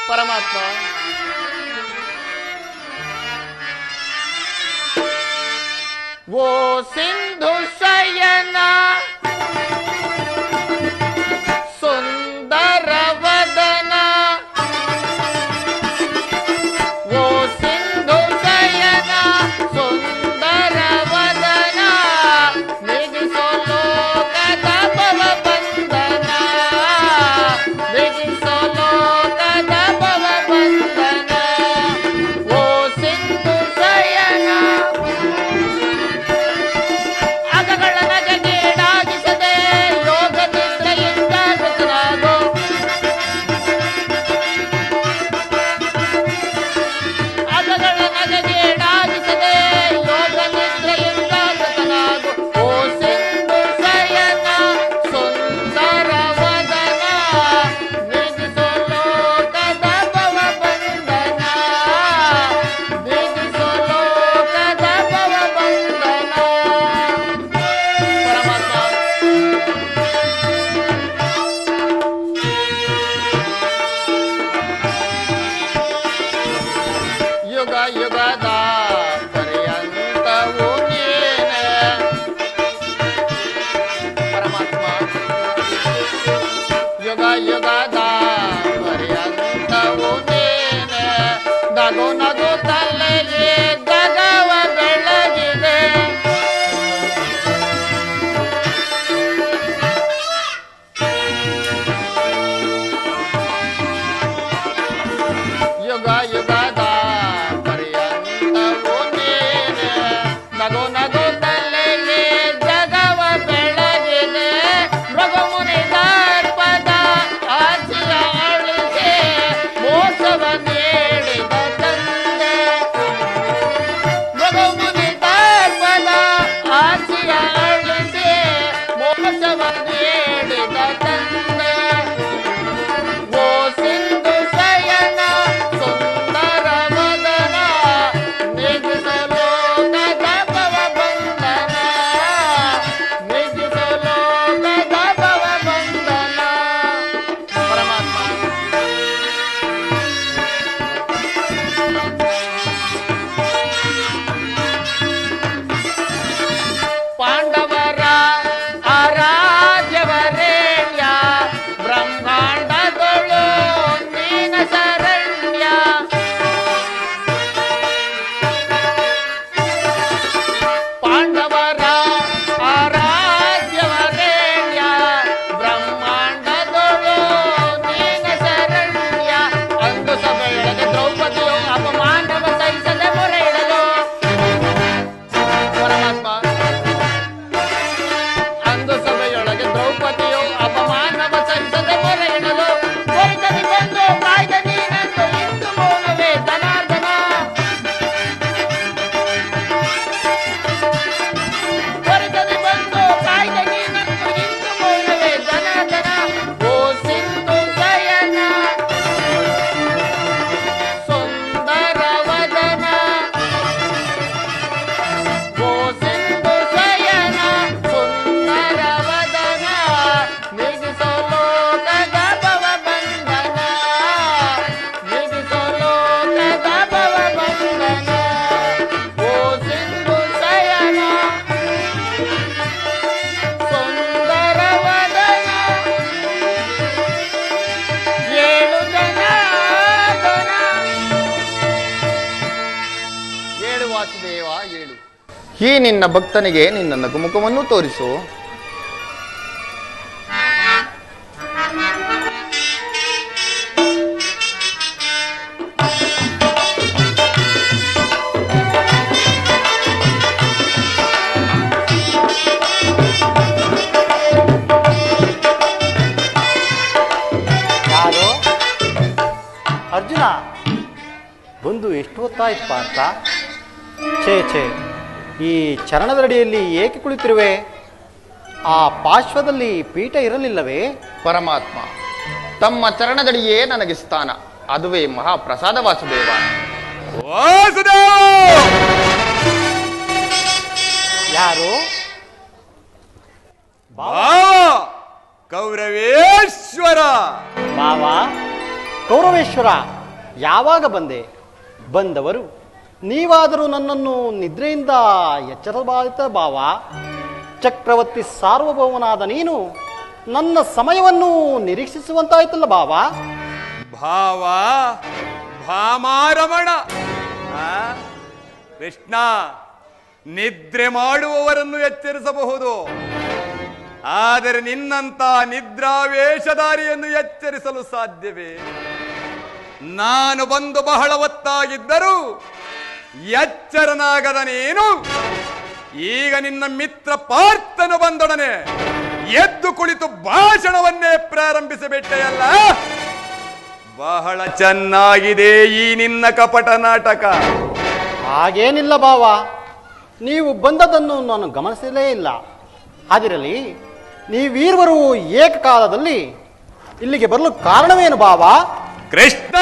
ಪರಮಾತ್ಮ, ಓ ಸಿಂಧು ಶಯನ ಸುಂದರ ವದನ, ಓ ಸಿಂಧು ಶಯನ ಸುಂದರ ವದನ, ನಿಗಿಸೋ ಲೋಕದ ಭವ ಬಂಧನ, ನಿಗಿಸೋ ಲೋಕದ ಭವ ಬಂಧನ. ಓ ಸಿಂಧು ಶಯನ ಈ ನಿನ್ನ ಭಕ್ತನಿಗೆ ನಿನ್ನ ನಗುಮುಖವನ್ನು ತೋರಿಸು. ಯಾರು? ಅರ್ಜುನ ಬಂದು ಎಷ್ಟು ಹೊತ್ತಾಯ್ತು ಪಾರ್ಥ? ಛೇ ಈ ಚರಣದಡಿಯಲ್ಲಿ ಏಕೆ ಕುಳಿತಿರುವೆ? ಆ ಪಾರ್ಶ್ವದಲ್ಲಿ ಪೀಠ ಇರಲಿಲ್ಲವೇ? ಪರಮಾತ್ಮ, ತಮ್ಮ ಚರಣದಡಿಯೇ ನನಗೆ ಸ್ಥಾನ, ಅದುವೇ ಮಹಾಪ್ರಸಾದ ವಾಸುದೇವ. ವಾಸುದೇವ! ಯಾರು? ಕೌರವೇಶ್ವರ. ಮಾವ ಕೌರವೇಶ್ವರ, ಯಾವಾಗ ಬಂದೆ? ಬಂದವರು ನೀವಾದರೂ ನನ್ನನ್ನು ನಿದ್ರೆಯಿಂದ ಎಚ್ಚರವಾಯಿತ ಭಾವ. ಚಕ್ರವರ್ತಿ ಸಾರ್ವಭೌಮನಾದ ನೀನು ನನ್ನ ಸಮಯವನ್ನು ನಿರೀಕ್ಷಿಸುವಂತಾಯ್ತಲ್ಲ ಭಾವ. ಭಾವ ಭಾಮಾರಮಣ. ಕೃಷ್ಣ, ನಿದ್ರೆ ಮಾಡುವವರನ್ನು ಎಚ್ಚರಿಸಬಹುದು, ಆದರೆ ನಿನ್ನಂತ ನಿದ್ರಾವೇಶಧಾರಿಯನ್ನು ಎಚ್ಚರಿಸಲು ಸಾಧ್ಯವೇ? ನಾನು ಬಂದು ಬಹಳ ಹೊತ್ತಾಗಿದ್ದರೂ ಎಚ್ಚರನಾಗದ ನೀನು ಈಗ ನಿನ್ನ ಮಿತ್ರ ಪಾರ್ಥನು ಬಂದೊಡನೆ ಎದ್ದು ಕುಳಿತು ಭಾಷಣವನ್ನೇ ಪ್ರಾರಂಭಿಸಿಬಿಟ್ಟೆಯಲ್ಲ. ಬಹಳ ಚೆನ್ನಾಗಿದೆ ಈ ನಿನ್ನ ಕಪಟ ನಾಟಕ. ಹಾಗೇನಿಲ್ಲ ಭಾವ, ನೀವು ಬಂದದನ್ನು ನಾನು ಗಮನಿಸಲೇ ಇಲ್ಲ. ಅದಿರಲಿ, ನೀವೀರ್ವರು ಏಕಕಾಲದಲ್ಲಿ ಇಲ್ಲಿಗೆ ಬರಲು ಕಾರಣವೇನು ಭಾವ? ಕೃಷ್ಣ,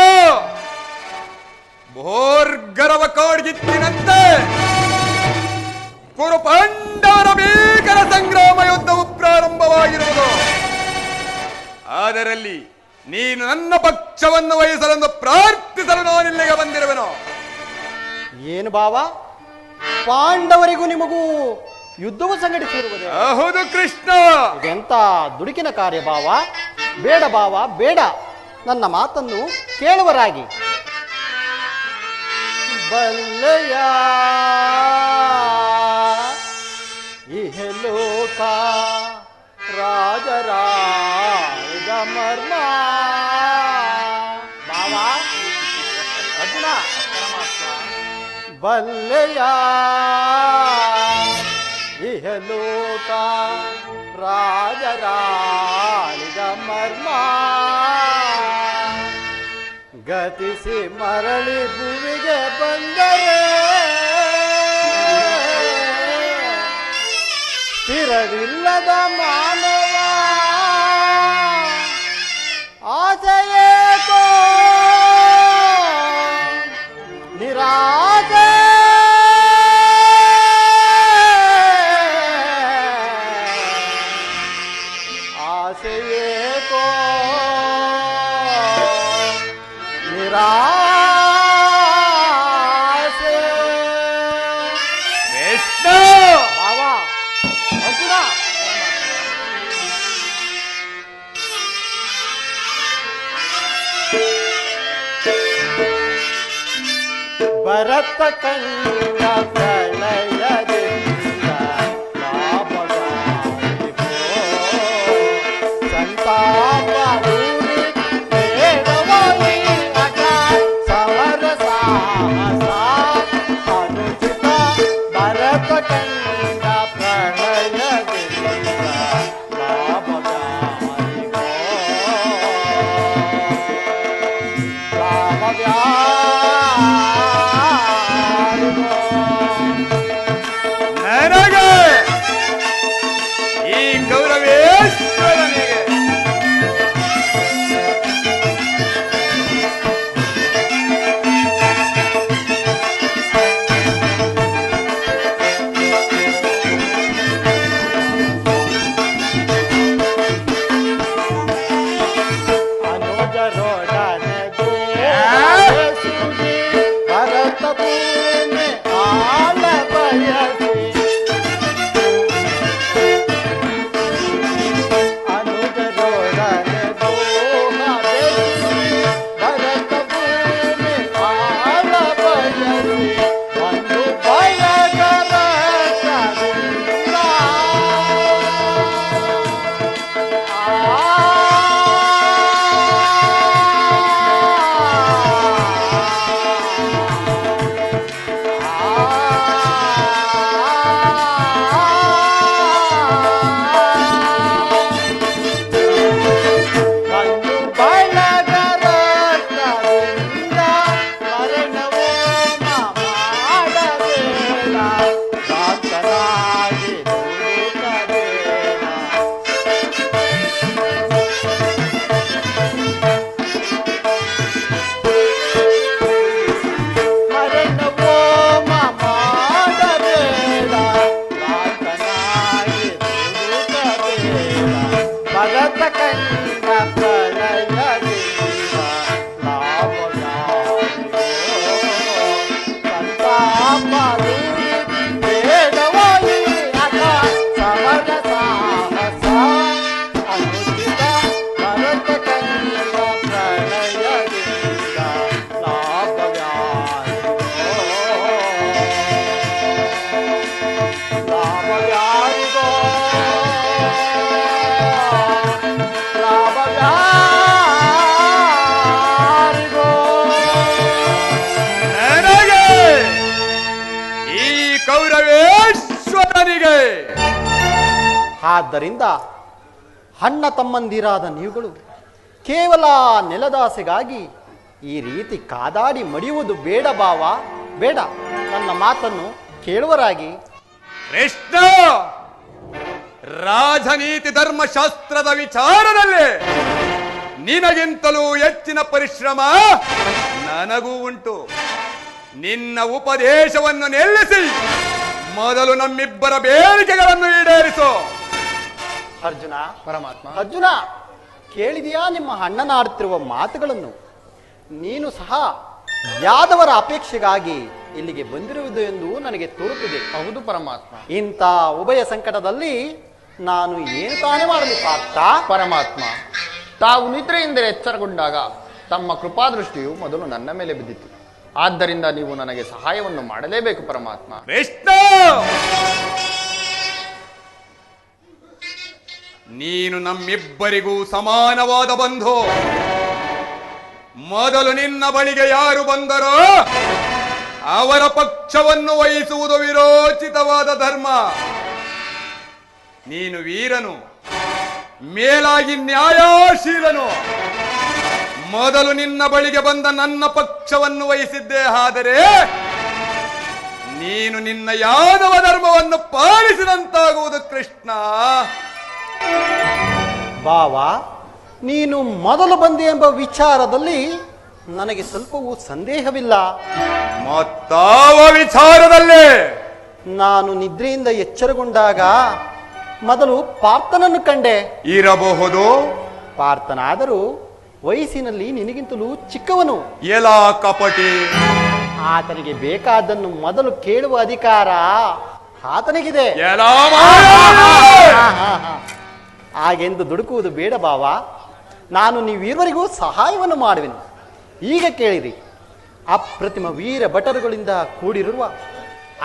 ಭೋರ್ಗರವ ಕಾಡ್ಗಿತ್ತಿನಂತೆ ಕುರುಪಾಂಡವರ ಭೀಕರ ಸಂಗ್ರಾಮ ಯುದ್ಧವು ಪ್ರಾರಂಭವಾಗಿರುವುದು. ಅದರಲ್ಲಿ ನೀನು ನನ್ನ ಪಕ್ಷವನ್ನು ವಹಿಸಲೆಂದು ಪ್ರಾರ್ಥಿಸಲು ನಾನಿಲ್ಲಿಗೆ ಬಂದಿರುವೆನು. ಏನು ಭಾವ, ಪಾಂಡವರಿಗೂ ನಿಮಗೂ ಯುದ್ಧವು ಸಂಘಟಿಸಿರುವುದೇ? ಹೌದು ಕೃಷ್ಣ. ಇದೆಂತ ದುಡುಕಿನ ಕಾರ್ಯ ಭಾವ. ಬೇಡ ಭಾವ, ಬೇಡ, ನನ್ನ ಮಾತನ್ನು ಕೇಳುವರಾಗಿ. ಬಲ್ಲೆಯ ಇಹಲೋಕ ರಾಜರಾಜ ಮರ್ಮ. ಭಾವ ಅರ್ಜುನ, ಬಲ್ಲೆಯ ಇಹಲೋಕ ರಾಜರಾಜ ಮರ್ಮ. ಗತಿಸಿ ಮರಳಿ ಭೂಮಿಗೆ ಬಂದರೆ ಸ್ಥಿರವಿಲ್ಲದ ಮಾನವ ಆಸೆಯೇಕೋ ನಿರಾಸೆ. ಆಸೆಯೇಕೋ ನಿರಾಸೆ. ಕೃಷ್ಣ, ಭಾವ ಅರ್ಜುನ, ಭರತ ಕಂಡ ಪ್ರಳಯದಿಂದ ಲಾಭಗಾರಿಗೋ ಸಂತಾಪ ಊರಿ ಬೇಡವಾಗಿ ಅಟ ಸಮರ ಸಾಹಸ ಅನುಚಿತ. ಭರತ ಕಂಡ ಪ್ರಳಯದಿಂದ ಲಾಭಗಾರಿಗೋ ನನಗೆ ಈ ಗೌರವೇಶ್ವರನಿಗೆ ಅನುಜರೊಡನೆ ಆದ್ದರಿಂದ ಅಣ್ಣ ತಮ್ಮಂದಿರಾದ ನೀವುಗಳು ಕೇವಲ ನೆಲದಾಸೆಗಾಗಿ ಈ ರೀತಿ ಕಾದಾಡಿ ಮಡಿಯುವುದು ಬೇಡ ಬಾವ, ಬೇಡ. ನನ್ನ ಮಾತನ್ನು ಕೇಳುವರಾಗಿ. ಕೃಷ್ಣ, ರಾಜನೀತಿ ಧರ್ಮಶಾಸ್ತ್ರದ ವಿಚಾರದಲ್ಲಿ ನಿನಗಿಂತಲೂ ಹೆಚ್ಚಿನ ಪರಿಶ್ರಮ ನನಗೂ ಉಂಟು. ನಿನ್ನ ಉಪದೇಶವನ್ನು ನಿಲ್ಲಿಸಿ ಮೊದಲು ನಮ್ಮಿಬ್ಬರ ಬೇಡಿಕೆಗಳನ್ನು ಈಡೇರಿಸು. ಅರ್ಜುನ, ಪರಮಾತ್ಮ. ಅರ್ಜುನ, ಕೇಳಿದೆಯಾ ನಿಮ್ಮ ಅಣ್ಣನಾಡುತ್ತಿರುವ ಮಾತುಗಳನ್ನು? ನೀನು ಸಹ ಯಾದವರ ಅಪೇಕ್ಷೆಗಾಗಿ ಇಲ್ಲಿಗೆ ಬಂದಿರುವುದು ಎಂದು ನನಗೆ ತೋರುತ್ತದೆ. ಹೌದು ಪರಮಾತ್ಮ. ಇಂಥ ಉಭಯ ಸಂಕಟದಲ್ಲಿ ನಾನು ಏನು ತಾನೇ ಮಾಡಲಿ ಪಾರ್ಥ? ಪರಮಾತ್ಮ, ತಾವು ನಿದ್ರೆಯಿಂದ ಎಚ್ಚರಗೊಂಡಾಗ ತಮ್ಮ ಕೃಪಾದೃಷ್ಟಿಯು ಮೊದಲು ನನ್ನ ಮೇಲೆ ಬಿದ್ದಿತು. ಆದ್ದರಿಂದ ನೀವು ನನಗೆ ಸಹಾಯವನ್ನು ಮಾಡಲೇಬೇಕು ಪರಮಾತ್ಮ. ಕೃಷ್ಣ, ನೀನು ನಮ್ಮಿಬ್ಬರಿಗೂ ಸಮಾನವಾದ ಬಂಧು. ಮೊದಲು ನಿನ್ನ ಬಳಿಗೆ ಯಾರು ಬಂದರೋ ಅವರ ಪಕ್ಷವನ್ನು ವಹಿಸುವುದು ವಿರೋಚಿತವಾದ ಧರ್ಮ. ನೀನು ವೀರನು, ಮೇಲಾಗಿ ನ್ಯಾಯಶೀಲನು. ಮೊದಲು ನಿನ್ನ ಬಳಿಗೆ ಬಂದ ನನ್ನ ಪಕ್ಷವನ್ನು ವಹಿಸಿದ್ದೇ ಆದರೆ ನೀನು ನಿನ್ನ ಯಾದವ ಧರ್ಮವನ್ನು ಪಾಲಿಸಿದಂತಾಗುವುದು. ಕೃಷ್ಣ ಬಾವ, ನೀನು ಮೊದಲು ಬಂದೆ ಎಂಬ ವಿಚಾರದಲ್ಲಿ ನನಗೆ ಸ್ವಲ್ಪವೂ ಸಂದೇಹವಿಲ್ಲ. ಮತ್ತಾವ ವಿಚಾರದಲ್ಲಿ? ನಾನು ನಿದ್ರೆಯಿಂದ ಎಚ್ಚರಗೊಂಡಾಗ ಮೊದಲು ಪಾರ್ಥನನ್ನು ಕಂಡೆ. ಇರಬಹುದು. ಪಾರ್ಥನಾದರೂ ವಯಸ್ಸಿನಲ್ಲಿ ನಿನಗಿಂತಲೂ ಚಿಕ್ಕವನು. ಎಲ ಕಪಟಿ, ಆತನಿಗೆ ಬೇಕಾದ್ದನ್ನು ಮೊದಲು ಕೇಳುವ ಅಧಿಕಾರ ಆತನಿಗಿದೆ. ಎಲ ಹಾಗೆಂದು ದುಡುಕುವುದು ಬೇಡ ಬಾವ. ನಾನು ನೀವಿರುವರಿಗೂ ಸಹಾಯವನ್ನು ಮಾಡುವೆನು. ಈಗ ಕೇಳಿರಿ, ಅಪ್ರತಿಮ ವೀರ ಭಟರುಗಳಿಂದ ಕೂಡಿರುವ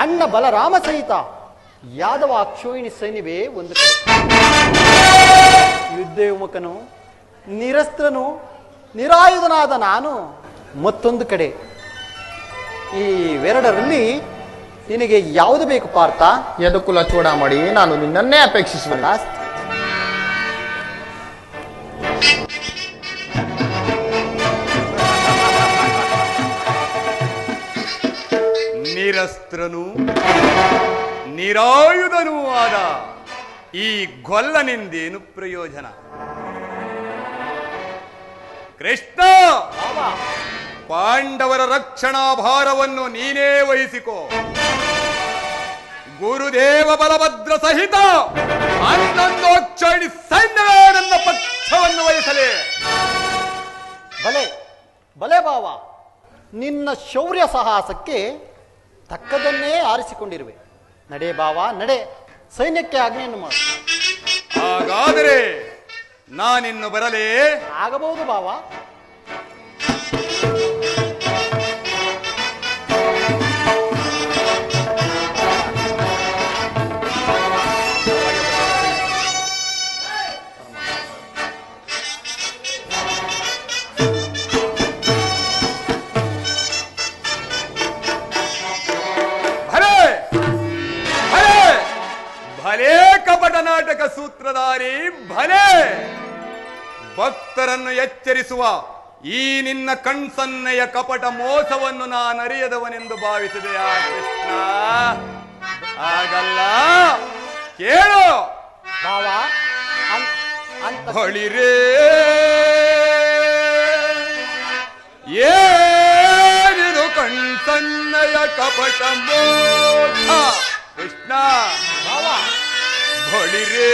ಅಣ್ಣ ಬಲರಾಮ ಸಹಿತ ಯಾದವ ಅಕ್ಷೋಹಿಣಿ ಸೈನ್ಯವೇ ಒಂದು ಕಡೆ, ಯುದ್ಧೋನ್ಮುಖನು ನಿರಸ್ತ್ರನು ನಿರಾಯುಧನಾದ ನಾನು ಮತ್ತೊಂದು ಕಡೆ. ಈ ಇವೆರಡರಲ್ಲಿ ನಿನಗೆ ಯಾವುದು ಬೇಕು ಪಾರ್ಥ? ಯದುಕುಲ ಚೂಡಾಮಣಿ, ನಾನು ನಿನ್ನನ್ನೇ ಅಪೇಕ್ಷಿಸುವೆ. ನಿರಸ್ತ್ರನು ನಿರಾಯುಧನೂ ಆದ ಈ ಗೊಲ್ಲನಿಂದೇನು ಪ್ರಯೋಜನ? ಕೃಷ್ಣ, ಪಾಂಡವರ ರಕ್ಷಣಾ ಭಾರವನ್ನು ನೀನೇ ವಹಿಸಿಕೋ. ಗುರುದೇವ ಬಲಭದ್ರ ಸಹಿತ ಅನ್ನೊಂದೋಕ್ಷಣಿ ಸೈನ್ಯವೇ ನನ್ನ ಪಕ್ಷವನ್ನು ವಹಿಸಲೇ. ಬಲೆ ಬಲೆ ಬಾವ, ನಿನ್ನ ಶೌರ್ಯ ಸಾಹಸಕ್ಕೆ ತಕ್ಕದನ್ನೇ ಆರಿಸಿಕೊಂಡಿರುವೆ. ನಡೆ ಬಾವ, ನಡೆ, ಸೈನ್ಯಕ್ಕೆ ಆಜ್ಞೆಯನ್ನು ಮಾಡು. ಹಾಗಾದರೆ ನಾನಿನ್ನು ಬರಲೇ? ಆಗಬಹುದು ಬಾವ. ಭಲೇ ಕಪಟ ನಾಟಕ ಸೂತ್ರಧಾರಿ, ಭಲೇ. ಭಕ್ತರನ್ನು ಎಚ್ಚರಿಸುವ ಈ ನಿನ್ನ ಕಣ್ಸನ್ನೆಯ ಕಪಟ ಮೋಸವನ್ನು ನಾನರಿಯದವನೆಂದು ಭಾವಿಸಿದೆಯಾ ಕೃಷ್ಣ? ಆಗಲ್ಲ, ಕೇಳು ಬಾವ. ಹೊಳಿರೇ ಏನಿದು ಕಣ್ಸನ್ನೆಯ ಕಪಟ ಮೋಸ? ಕೃಷ್ಣ ಬಾವ, ಹೊಳಿರೇ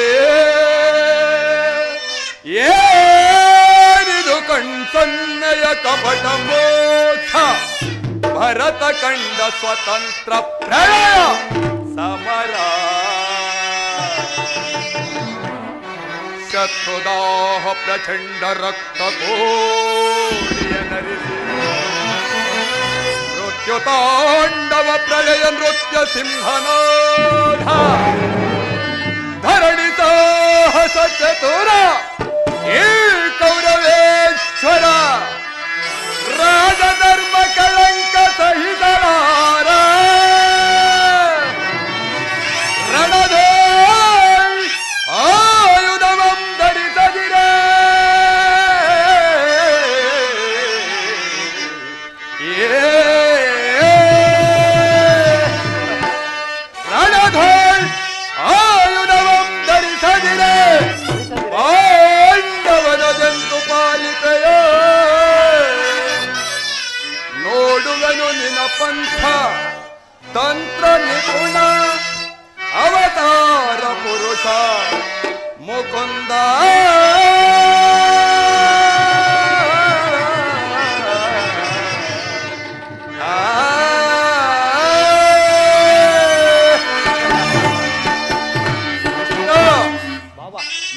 ಏನಿದು ಕಣ್ಸನ್ನೆಯ ಕಪಟ ಮೋಸ? ಭರತ ಕಂಡ ಸ್ವತಂತ್ರ ಪ್ರಳಯ ಸಮರ, ಶತ್ರುದಾಹ ಪ್ರಚಂಡ ರಕ್ತ ಕೋಡಿಯ ನರಿಸಿ, ಮೃತ್ಯುತಾಂಡವ ಪ್ರಳಯ ನೃತ್ಯ ಸಿಂಹನಾಥ, ಧರಣಿ ಸಾಹಸ ಚತುರ ಈ ಕೌರವೇಶ್ವರ, ರಾಜಧರ್ಮ ಕಳಂಕ ಸಹಿತಲಾರ, ರಣದೇ ಆ ಪಂಥ ತಂತ್ರ ನಿಪುಣ ಅವತಾರ ಪುರುಷ ಮುಕುಂದ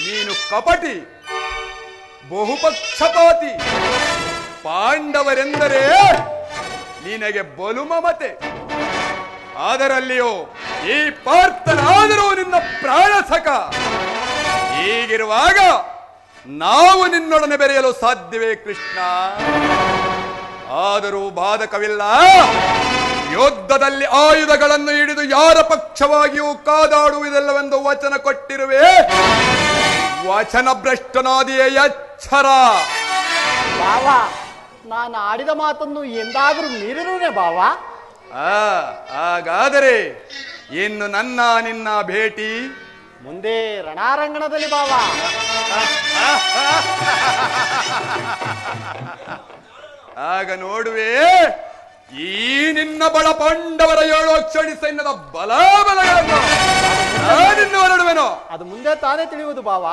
ನೀನು ಕಪಟಿ, ಬಹುಪಕ್ಷಪಾತಿ. ಪಾಂಡವರೆಂದರೆ ನಿನಗೆ ಬಲು ಮಮತೆ. ಅದರಲ್ಲಿಯೂ ಈ ಪಾರ್ಥನಾದರೂ ನಿನ್ನ ಪ್ರಾಣಸಖ. ಹೀಗಿರುವಾಗ ನಾವು ನಿನ್ನೊಡನೆ ಬೆರೆಯಲು ಸಾಧ್ಯವೇ ಕೃಷ್ಣ? ಆದರೂ ಬಾಧಕವಿಲ್ಲ. ಯುದ್ಧದಲ್ಲಿ ಆಯುಧಗಳನ್ನು ಹಿಡಿದು ಯಾರ ಪಕ್ಷವಾಗಿಯೂ ಕಾದಾಡುವುದಿಲ್ಲವೆಂದು ವಚನ ಕೊಟ್ಟಿರುವೆ. ವಚನ ಭ್ರಷ್ಟನಾದಿಯೇ ಎಚ್ಚರ. ಬಾವ, ನಾನು ಆಡಿದ ಮಾತನ್ನು ಎಂದಾದರೂ ಮೀರಿರುವೆ ಬಾವ. ಹಾಗಾದರೆ ಇನ್ನು ನನ್ನ ನಿನ್ನ ಭೇಟಿ ಮುಂದೆ ರಣಾರಂಗಣದಲ್ಲಿ ಬಾವ. ಆಗ ನೋಡುವೆ ಈ ನಿನ್ನ ಬಳ ಪಾಂಡವರ 7 ಅಕ್ಷೋಣಿ ಸೈನ್ಯದ ಬಲಾಬಲಗಳನ್ನು ನಾನಿನ್ನು ಹೊರಡುವೆನೋ. ಅದು ಮುಂದೆ ತಾನೇ ತಿಳಿಯುವುದು ಬಾವ.